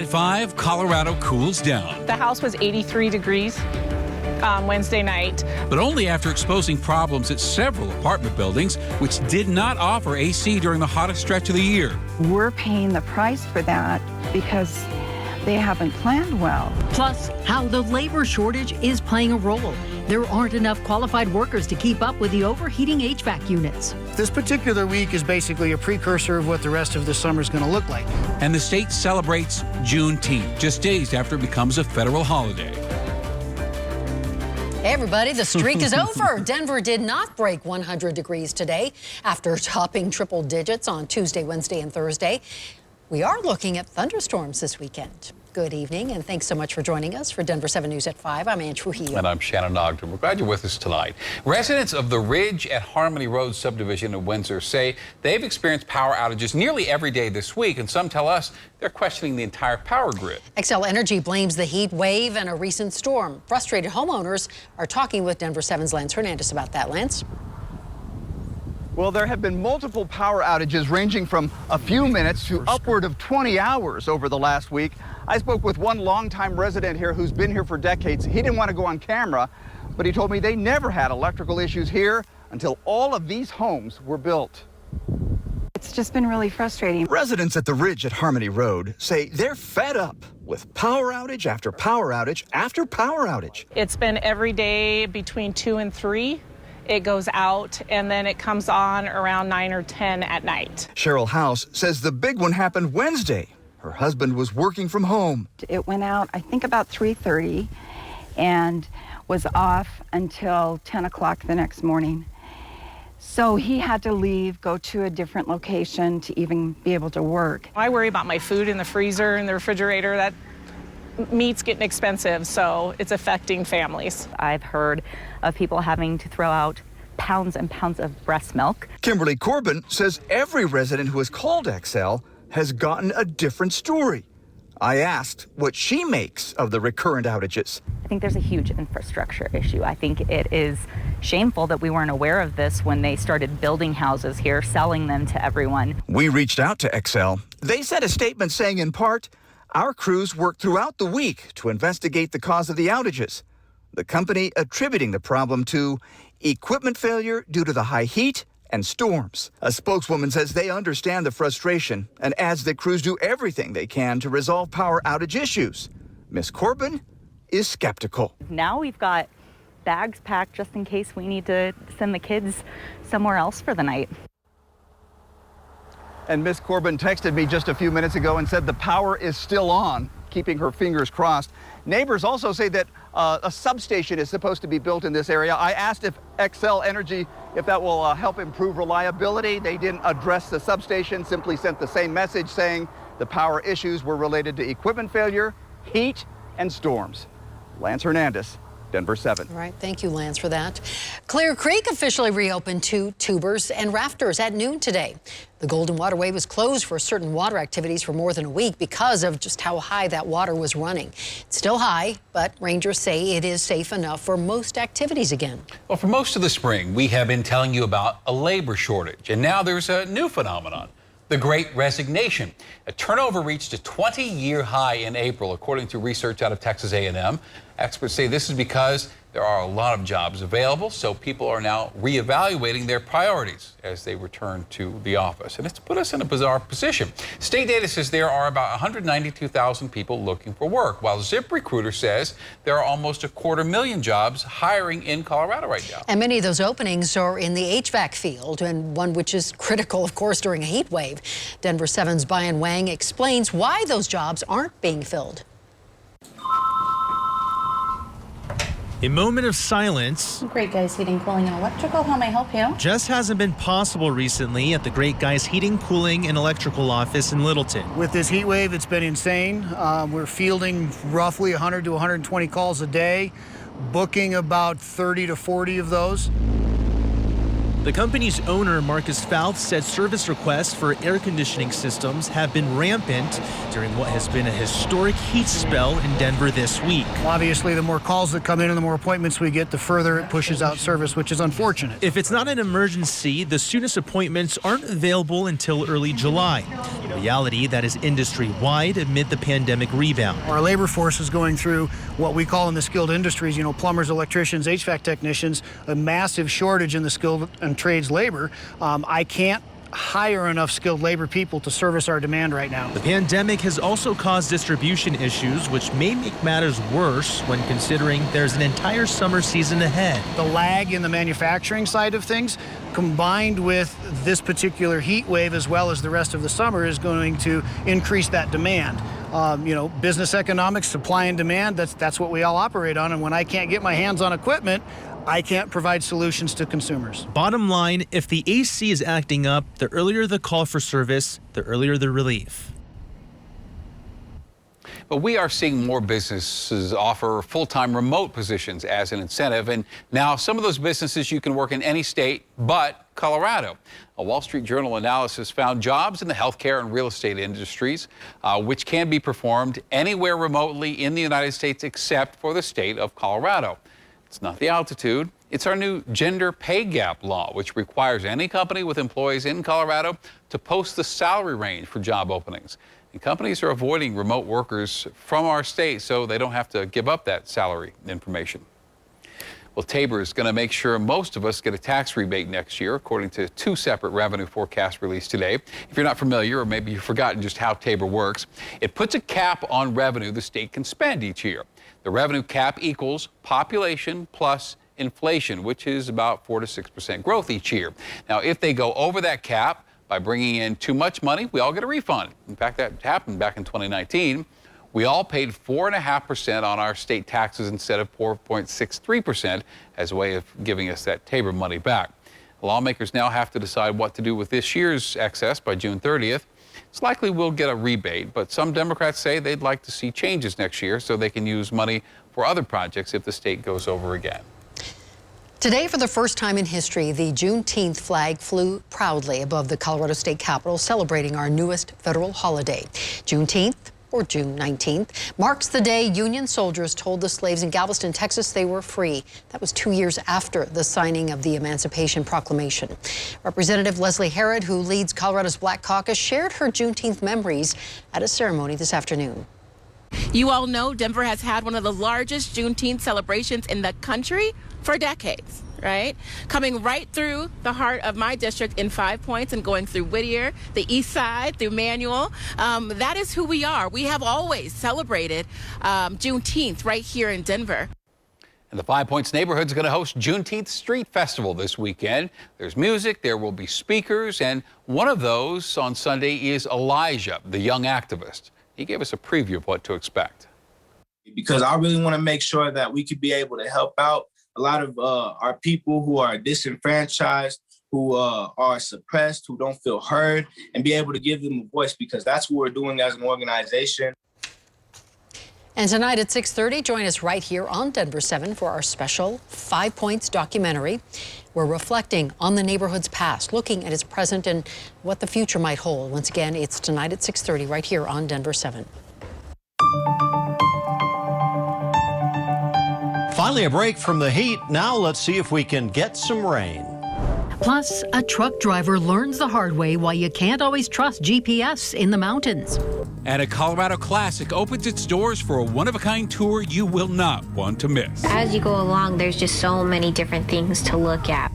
at 5, Colorado cools down. The house was 83 degrees Wednesday night. But only after exposing problems at several apartment buildings, which did not offer AC during the hottest stretch of the year. We're paying the price for that because they haven't planned well. Plus, how the labor shortage is playing a role. There aren't enough qualified workers to keep up with the overheating HVAC units. This particular week is basically a precursor of what the rest of the summer is going to look like. And the state celebrates Juneteenth, just days after it becomes a federal holiday. Hey everybody, the streak is over. Denver did not break 100 degrees today after topping triple digits on Tuesday, Wednesday, and Thursday. We are looking at thunderstorms this weekend. Good evening, and thanks so much for joining us for Denver 7 News at 5. I'm Ann Trujillo. And I'm Shannon Ogden. We're glad you're with us tonight. Residents of the Ridge at Harmony Road subdivision in Windsor say they've experienced power outages nearly every day this week, and some tell us they're questioning the entire power grid. Xcel Energy blames the heat wave and a recent storm. Frustrated homeowners are talking with Denver 7's Lance Hernandez about that. Lance? Well, there have been multiple power outages ranging from a few minutes to upward of 20 hours over the last week. I spoke with one longtime resident here who's been here for decades. He didn't want to go on camera, but he told me they never had electrical issues here until all of these homes were built. It's just been really frustrating. Residents at the Ridge at Harmony Road say they're fed up with power outage after power outage after power outage. It's been every day between 2 and 3. It goes out and then it comes on around 9 or 10 at night. Cheryl House says the big one happened Wednesday. Her husband was working from home. It went out, I think, about 3:30 and was off until 10 o'clock the next morning. So he had to leave, go to a different location to even be able to work. I worry about my food in the freezer and the refrigerator. That meat's getting expensive, so it's affecting families. I've heard of people having to throw out pounds and pounds of breast milk. Kimberly Corbin says every resident who has called Xcel has gotten a different story. I asked what she makes of the recurrent outages. I think there's a huge infrastructure issue. I think it is shameful that we weren't aware of this when they started building houses here, selling them to everyone. We reached out to Xcel. They sent a statement saying, in part, our crews worked throughout the week to investigate the cause of the outages. The company attributing the problem to equipment failure due to the high heat and storms. A spokeswoman says they understand the frustration and adds that crews do everything they can to resolve power outage issues. Ms. Corbin is skeptical. Now we've got bags packed just in case we need to send the kids somewhere else for the night. And Ms. Corbin texted me just a few minutes ago and said the power is still on, keeping her fingers crossed. Neighbors also say that a substation is supposed to be built in this area. I asked if Xcel Energy, if that will help improve reliability. They didn't address the substation, simply sent the same message saying the power issues were related to equipment failure, heat, and storms. Lance Hernandez, Denver 7. All right, thank you, Lance, for that. Clear Creek officially reopened to tubers and rafters at noon today. The Golden Waterway was closed for certain water activities for more than a week because of just how high that water was running. It's still high, but rangers say it is safe enough for most activities again. Well, for most of the spring, we have been telling you about a labor shortage, and now there's a new phenomenon. The Great Resignation. A turnover reached a 20-year high in April, according to research out of Texas A&M. Experts say this is because there are a lot of jobs available, so people are now reevaluating their priorities as they return to the office. And it's put us in a bizarre position. State data says there are about 192,000 people looking for work, while ZipRecruiter says there are almost 250,000 jobs hiring in Colorado right now. And many of those openings are in the HVAC field, and one which is critical, of course, during a heat wave. Denver 7's Brian Wang explains why those jobs aren't being filled. A moment of silence. Great Guys Heating, Cooling, and Electrical. How may I help you? Just hasn't been possible recently at the Great Guys Heating, Cooling, and Electrical office in Littleton. With this heat wave, it's been insane. We're fielding roughly 100 to 120 calls a day, booking about 30 to 40 of those. The company's owner, Marcus Fouth, said service requests for air conditioning systems have been rampant during what has been a historic heat spell in Denver this week. Obviously, the more calls that come in and the more appointments we get, the further it pushes out service, which is unfortunate. If it's not an emergency, the soonest appointments aren't available until early July. a reality that is industry-wide amid the pandemic rebound. Our labor force is going through what we call in the skilled industries, plumbers, electricians, HVAC technicians, a massive shortage in the skilled and trades labor. I can't hire enough skilled labor people to service our demand right now. The pandemic has also caused distribution issues, which may make matters worse when considering there's an entire summer season ahead. The lag in the manufacturing side of things, combined with this particular heat wave as well as the rest of the summer, is going to increase that demand. Business economics, supply and demand, that's what we all operate on. And when I can't get my hands on equipment, I can't provide solutions to consumers. Bottom line, if the AC is acting up, the earlier the call for service, the earlier the relief. But we are seeing more businesses offer full-time remote positions as an incentive. And now some of those businesses you can work in any state but Colorado. A Wall Street Journal analysis found jobs in the healthcare and real estate industries, which can be performed anywhere remotely in the United States except for the state of Colorado. It's not the altitude. It's our new gender pay gap law, which requires any company with employees in Colorado to post the salary range for job openings. And companies are avoiding remote workers from our state so they don't have to give up that salary information. Well, Tabor is going to make sure most of us get a tax rebate next year, according to two separate revenue forecasts released today. If you're not familiar, or maybe you've forgotten just how Tabor works, it puts a cap on revenue the state can spend each year. The revenue cap equals population plus inflation, which is about 4 to 6% growth each year. Now, if they go over that cap by bringing in too much money, we all get a refund. In fact, that happened back in 2019. We all paid 4.5% on our state taxes instead of 4.63% as a way of giving us that Tabor money back. Lawmakers now have to decide what to do with this year's excess by June 30th. It's likely we'll get a rebate, but some Democrats say they'd like to see changes next year so they can use money for other projects if the state goes over again. Today, for the first time in history, the Juneteenth flag flew proudly above the Colorado State Capitol, celebrating our newest federal holiday. Juneteenth, or June 19th, marks the day Union soldiers told the slaves in Galveston, Texas, they were free. That was 2 years after the signing of the Emancipation Proclamation. Representative Leslie Herod, who leads Colorado's Black Caucus, shared her Juneteenth memories at a ceremony this afternoon. You all know Denver has had one of the largest Juneteenth celebrations in the country for decades, right? Coming right through the heart of my district in 5 Points and going through Whittier, the east side, through Manual. That is who we are. We have always celebrated Juneteenth right here in Denver. And the 5 Points neighborhood is going to host Juneteenth Street Festival this weekend. There's music, there will be speakers, and one of those on Sunday is Elijah, the young activist. He gave us a preview of what to expect. Because I really want to make sure that we could be able to help out a lot of our people who are disenfranchised, who are suppressed, who don't feel heard, and be able to give them a voice, because that's what we're doing as an organization. And tonight at 6:30, join us right here on Denver7 for our special 5 Points documentary. We're reflecting on the neighborhood's past, looking at its present and what the future might hold. Once again, it's tonight at 6:30 right here on Denver7. Finally, a break from the heat. Now let's see if we can get some rain. Plus, a truck driver learns the hard way why you can't always trust GPS in the mountains. And a Colorado Classic opens its doors for a one-of-a-kind tour you will not want to miss. As you go along, there's just so many different things to look at.